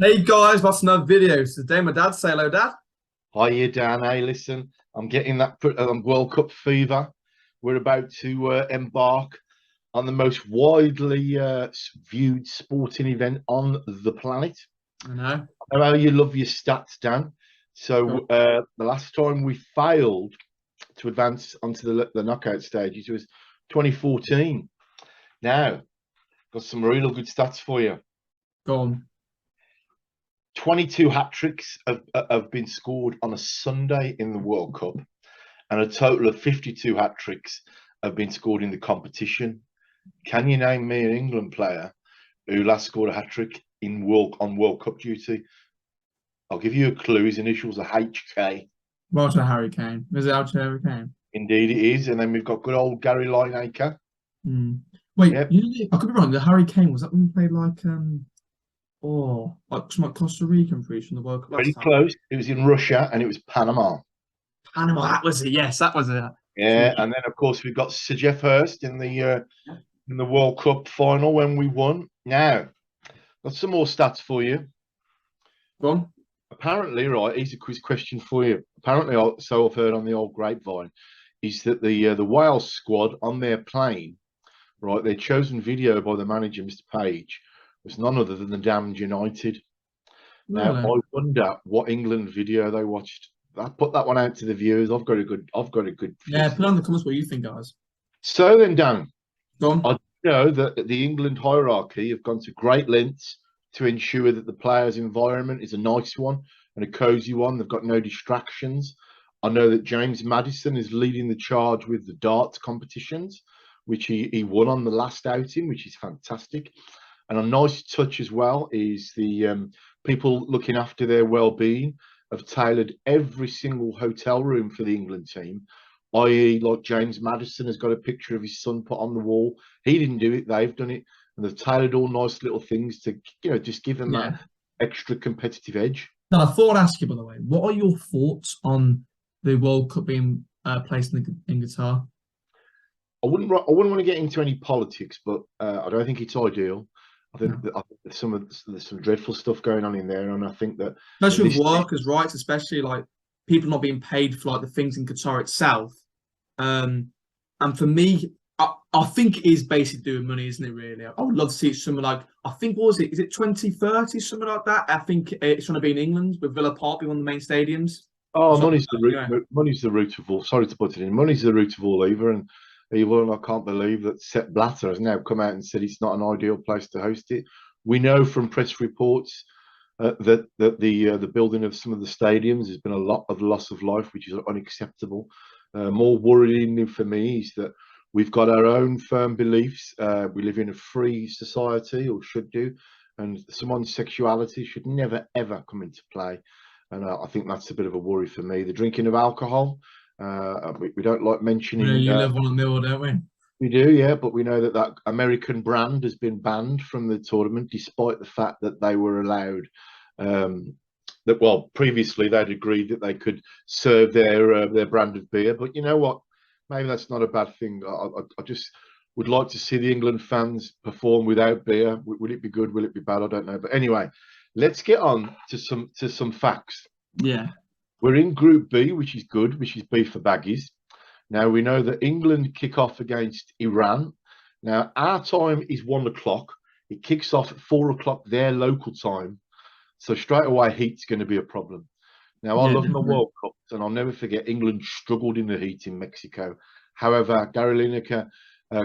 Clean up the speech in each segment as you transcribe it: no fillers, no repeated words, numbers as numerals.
Hey guys, what's another video? Today my dad, say hello dad. Hiya, Dan. Hey, listen, I'm getting that World Cup fever. We're about to embark on the most widely viewed sporting event on the planet. I know. I know you love your stats, Dan. Cool. So the last time we failed to advance onto the knockout stages was 2014. Now, got some real good stats for you. Go on. 22 hat tricks have been scored on a Sunday in the World Cup, and a total of 52 hat tricks have been scored in the competition. Can you name me an England player who last scored a hat trick in World Cup duty? I'll give you a clue. His initials are HK. Roger Harry Kane. Is it out to Harry Kane? Indeed, it is. And then we've got good old Gary Lineker. Hmm. Wait, Yep, I could be wrong. The Harry Kane was that when we played like some like Costa Rica, I'm pretty sure, in the World Cup last pretty time. close. It was in Russia and it was Panama. Panama, that was it. Yes, that was it. Yeah, and then of course we've got Sir Geoff Hurst in the World Cup final when we won. Now, got some more stats for you. Go on. Apparently, right, here's a quiz question for you. Apparently, so I've heard on the old grapevine, is that the Wales squad on their plane, right, their chosen video by the manager, Mr. Page, was none other than the Damned United. Now, Really? I wonder what England video they watched. I put that one out to the viewers. I've got a good Yeah, few. put on the comments what you think, guys. So then, Dan, Go on. I know that the England hierarchy have gone to great lengths to ensure that the players' environment is a nice one and a cosy one. They've got no distractions. I know that James Maddison is leading the charge with the darts competitions, which he won on the last outing, which is fantastic. And a nice touch as well is the people looking after their well-being have tailored every single hotel room for the England team, i.e., like James Maddison has got a picture of his son put on the wall. He didn't do it; they've done it, and they've tailored all nice little things to just give them that Yeah. extra competitive edge. Now, I thought I'd ask you, by the way, what are your thoughts on the World Cup being placed in Qatar? I wouldn't want to get into any politics, but I don't think it's ideal. No. I think there's some dreadful stuff going on in there, and I think that at Especially with this stage, workers' rights, especially like people not being paid for like the things in Qatar itself. Um, and for me, I think it is basically doing money, isn't it? Really, I would love to see something like I think what was it? Is it 2030 something like that? I think it's going to be in England with Villa Park being one of the main stadiums. oh, Something money's the like that, root. Money's the root of all. Sorry to put it in. Money's the root of all evil, and I can't believe that Sepp Blatter has now come out and said it's not an ideal place to host it. We know from press reports that the building of some of the stadiums has been a lot of loss of life, which is unacceptable. More worrying for me is that we've got our own firm beliefs. We live in a free society, or should do, and someone's sexuality should never ever come into play. And I think that's a bit of a worry for me. The drinking of alcohol, we don't like yeah. mentioning. You live on a mill, don't we? We do, yeah, but we know that that American brand has been banned from the tournament, despite the fact that they were allowed. That well, previously they'd agreed that they could serve their brand of beer, but you know what? Maybe that's not a bad thing. I just would like to see the England fans perform without beer. Will it be good? Will it be bad? I don't know. But anyway, let's get on to some facts. Yeah. We're in Group B, which is good, which is B for baggies. Now we know that England kick off against Iran. Now our time is 1 o'clock. It kicks off at 4 o'clock their local time. So straight away, heat's going to be a problem. Now I Yeah, love my definitely. World Cups, and I'll never forget England struggled in the heat in Mexico. However, Gary Lineker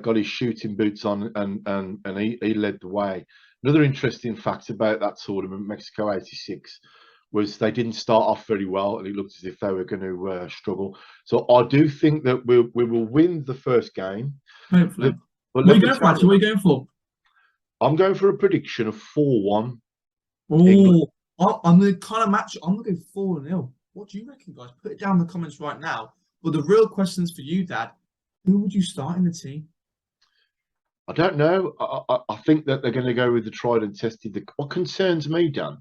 got his shooting boots on, and he led the way. Another interesting fact about that tournament, Mexico '86, was they didn't start off very well, and it looked as if they were going to struggle. So I do think that we will win the first game. Hopefully. But What are let you me going for, tell actually? you, What are you going for? I'm going for a prediction of 4-1 England. Oh, I'm going to kind of match. I'm going to go 4-0. What do you reckon, guys? Put it down in the comments right now. But the real question's for you, Dad. Who would you start in the team? I don't know. I think that they're going to go with the tried and tested. What concerns me, Dan,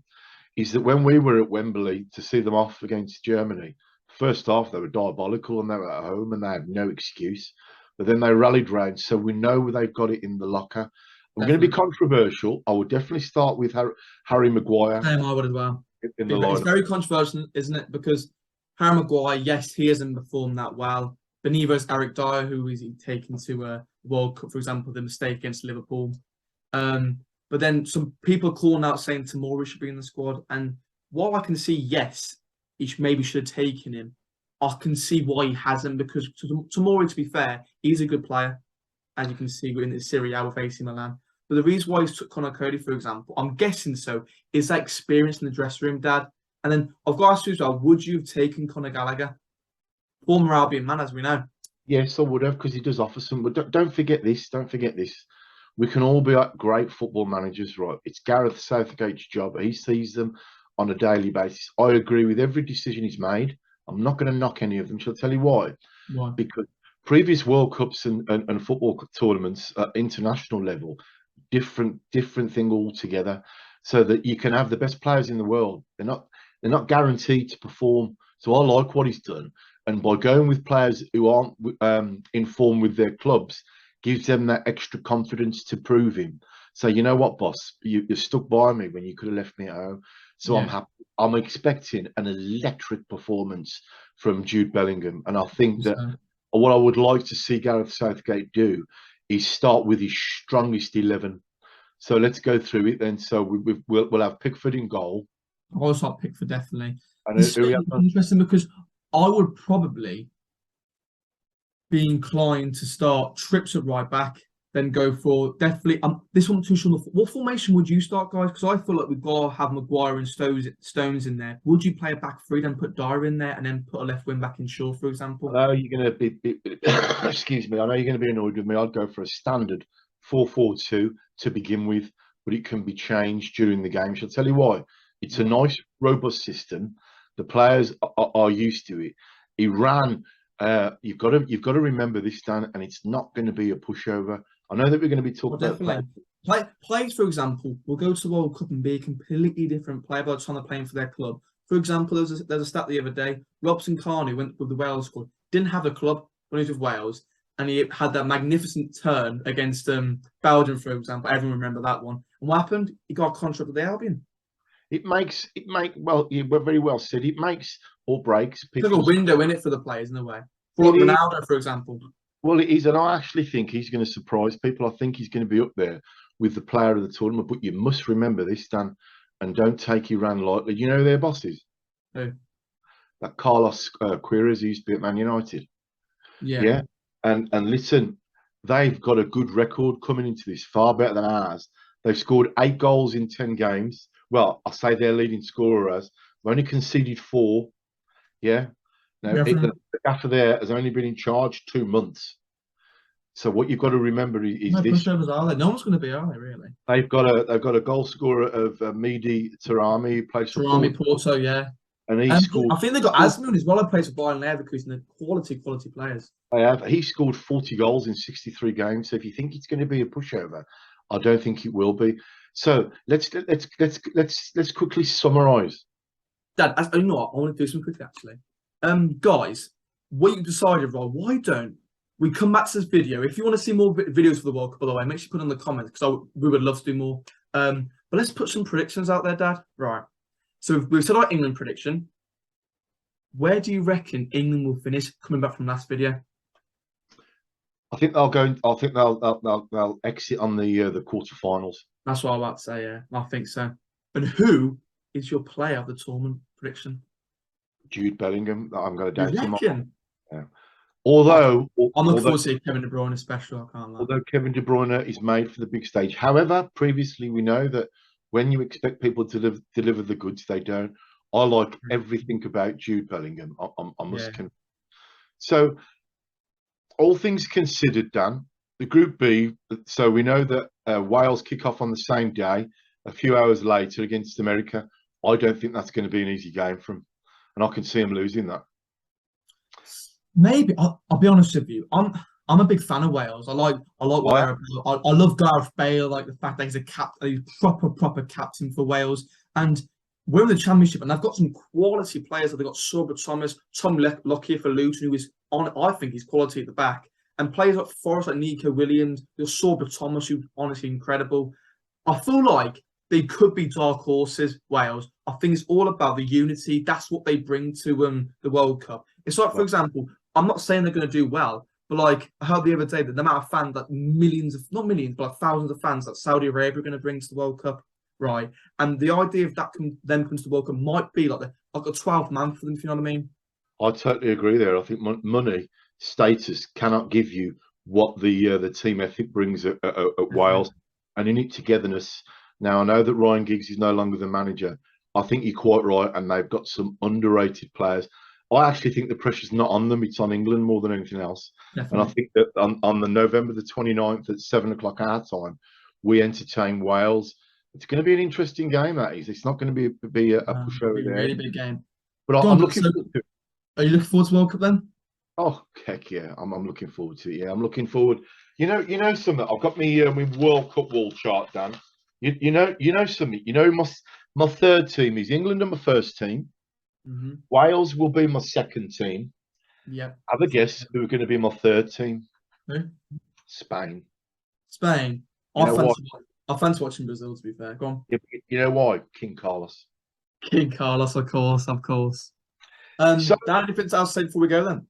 is that when we were at Wembley to see them off against Germany, first half they were diabolical and they were at home and they had no excuse. But then they rallied round, so we know they've got it in the locker. I'm going to be controversial. I would definitely start with Harry Maguire Same, I would as well. in the It's lineup. very controversial, isn't it? Because Harry Maguire, yes, he hasn't performed that well. Benitez, Eric Dyer, who is he taken to a World Cup, for example, the mistake against Liverpool. But then some people calling out saying Tomori should be in the squad. And while I can see, yes, maybe should have taken him, I can see why he hasn't, because Tomori, to be fair, he's a good player, as you can see in the Serie A with AC Milan. But the reason why he's took Conor Cody, for example, I'm guessing so, is that experience in the dressing room, Dad. And then I've got to ask you as well, would you have taken Conor Gallagher? Former Albion man, as we know. Yes, I would have, because he does offer some. But don't forget this. Don't forget this. We can all be great football managers, right? It's Gareth Southgate's job. He sees them on a daily basis. I agree with every decision he's made. I'm not going to knock any of them. Shall I tell you why? Why? Because previous World Cups and football tournaments at international level, different thing altogether. So that you can have the best players in the world. They're not guaranteed to perform. So I like what he's done. And by going with players who aren't in form with their clubs, gives them that extra confidence to prove him. So you know what, boss, you stuck by me when you could have left me at home. So I'm happy. I'm expecting an electric performance from Jude Bellingham, and I think that what I would like to see Gareth Southgate do is start with his strongest 11. So let's go through it then. So we'll have Pickford in goal. I'll also have Pickford, definitely. And it's interesting because I would probably be inclined to start Trips at right back, then go for definitely. This one too sure. What formation would you start, guys? Because I feel like we've got to have Maguire and Stones in there. Would you play a back three, then put Dyer in there, and then put a left wing back in Shaw, for example? I know you're going to be excuse me. I know you're going to be annoyed with me. I'd go for a standard 4-4-2 to begin with, but it can be changed during the game. Shall I tell you why? It's a nice, robust system. The players are used to it. He ran. You've got to remember this, Dan, and it's not going to be a pushover. I know that we're going to be talking about players, for example, will go to the World Cup and be a completely different player by the time they're playing for their club. For example, there's a stat the other day. Robson Carney went with the Wales squad, didn't have a club when he was with Wales, and he had that magnificent turn against Belgium, for example. Everyone remember that one. And what happened? He got a contract with the Albion. Well, you were very well said. It makes or breaks. It's like a window in it for the players in a way. For Ronaldo, for example. Well, it is, and I actually think he's going to surprise people. I think he's going to be up there with the player of the tournament. But you must remember this, Dan, and don't take Iran lightly. You know their bosses? Who? That Carlos Queiroz, who used to be at Man United. Yeah. And listen, they've got a good record coming into this, far better than ours. They've scored 8 goals in 10 games. Well, I say their leading scorers. They've only conceded 4. Yeah. Now, the gaffer there has only been in charge 2 months. So what you've got to remember is this: pushovers are they? No one's going to be, are they? Really? They've got a goal scorer of Mehdi Tarami, who plays for Porto, yeah. And he scored. I think they got Asmoon as well. I plays for Bayern Leverkusen. They're quality players. They have. He scored 40 goals in 63 games. So if you think it's going to be a pushover, I don't think it will be. So let's quickly summarise. Dad, you know what? I want to do some quickly actually. Guys, what you decided, right? Why don't we come back to this video? If you want to see more videos for the World Cup, by the way, make sure you put in the comments because we would love to do more. But let's put some predictions out there, Dad. Right. So we've said our England prediction. Where do you reckon England will finish coming back from last video? I think they'll go. I think they'll exit on the quarterfinals. That's what I'm about to say. Yeah, I think so. And who is your player of the tournament prediction? Jude Bellingham. I'm going to doubt him. Yeah. Although I'm looking forward to see Kevin De Bruyne special. I can't lie. Although Kevin De Bruyne is made for the big stage. However, previously we know that when you expect people to deliver the goods, they don't. I like everything about Jude Bellingham. I must confess. So, all things considered, Dan, the Group B. So we know that Wales kick off on the same day, a few hours later against America. I don't think that's going to be an easy game for them, and I can see them losing that. Maybe I'll be honest with you. I'm a big fan of Wales. I like I love Gareth Bale. Like the fact that he's a proper captain for Wales, and we're in the Championship, and they've got some quality players. They've got Sorba Thomas, Tom Lockyer for Luton, who is on. I think he's quality at the back, and players like Forrest, like Nico Williams, your Sorba Thomas, who's honestly incredible. I feel like they could be dark horses, Wales. I think it's all about the unity. That's what they bring to the World Cup. It's like, for example, I'm not saying they're going to do well, but like I heard the other day that the amount of fans, like millions of, not millions, but like thousands of fans that Saudi Arabia are going to bring to the World Cup, right? And the idea of that then comes to the World Cup might be like a 12-man for them, if you know what I mean. I totally agree there. I think money, status cannot give you what the team ethic brings at Wales, and you need togetherness. Now, I know that Ryan Giggs is no longer the manager. I think you're quite right, and they've got some underrated players. I actually think the pressure's not on them, it's on England more than anything else. Definitely. And I think that on the November the 29th at 7 o'clock our time, we entertain Wales. It's going to be an interesting game, that is. It's not going to be a pushover there. Really big game. But I'm looking forward to it. Are you looking forward to World Cup then? Oh, heck yeah. I'm looking forward to it. Yeah, I'm looking forward. You know something. I've got my World Cup wall chart, Dan. You know something. You know my third team is England and my first team. Mm-hmm. Wales will be my second team. Yeah. Have a guess who are going to be my third team? Who? Spain. Spain. I fancy watching Brazil, to be fair. Go on. You know why? King Carlos. King Carlos, of course. So, anything else to say before we go then?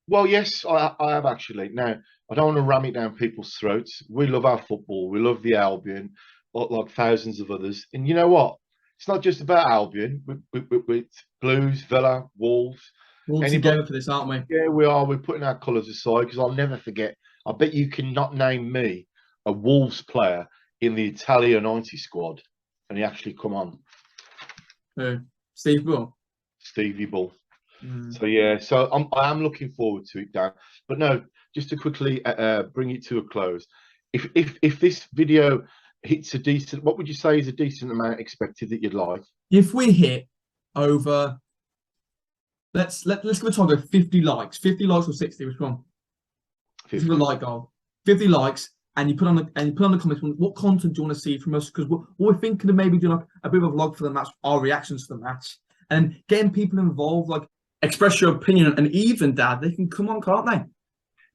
Well, yes, I have actually. Now, I don't want to ram it down people's throats. We love our football. We love the Albion, like thousands of others. And you know what? It's not just about Albion. With Blues, Villa, Wolves. We're all together for this, aren't we? Yeah, we are. We're putting our colours aside because I'll never forget. I bet you cannot name me a Wolves player in the Italia 90 squad. And he actually come on. Who? Steve Bull? Stevie Bull. So yeah, so I am looking forward to it, Dan. But no, just to quickly bring it to a close. If this video hits a decent, what would you say is a decent amount expected that you'd like? If we hit over, let's give a target 50 likes. 50 likes or 60, which one? 50. This is a like goal. 50 likes, and you put on the comments what content do you want to see from us? Because what we're thinking of maybe doing like a bit of a vlog for the match, our reactions to the match, and getting people involved, like express your opinion, and even Dad, they can come on, can't they?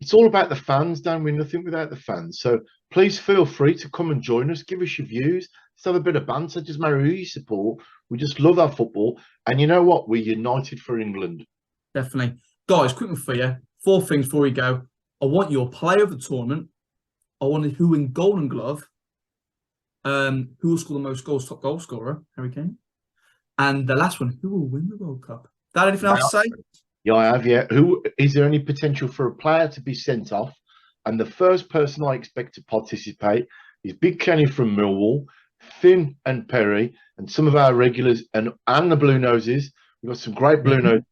It's all about the fans, Dan. We're nothing without the fans. So please feel free to come and join us. Give us your views. Let's have a bit of banter. Just matter who you support. We just love our football. And you know what? We're united for England. Definitely. Guys, quick one for you. 4 things before we go. I want your player of the tournament. I want who win Golden Glove. Who will score the most goals, top goal scorer, Harry Kane. And the last one, who will win the World Cup? Dad, anything else to say? Yeah, I have, yeah. Who is there any potential for a player to be sent off? And the first person I expect to participate is Big Kenny from Millwall, Finn and Perry, and some of our regulars and the Blue Noses. We've got some great Blue Noses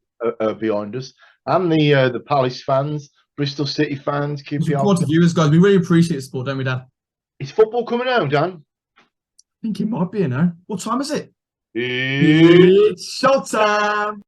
behind us. And the Palace fans, Bristol City fans. QPR viewers, guys. We really appreciate the support, don't we, Dad? Is football coming home, Dan? I think it might be, you know. What time is it? It's showtime!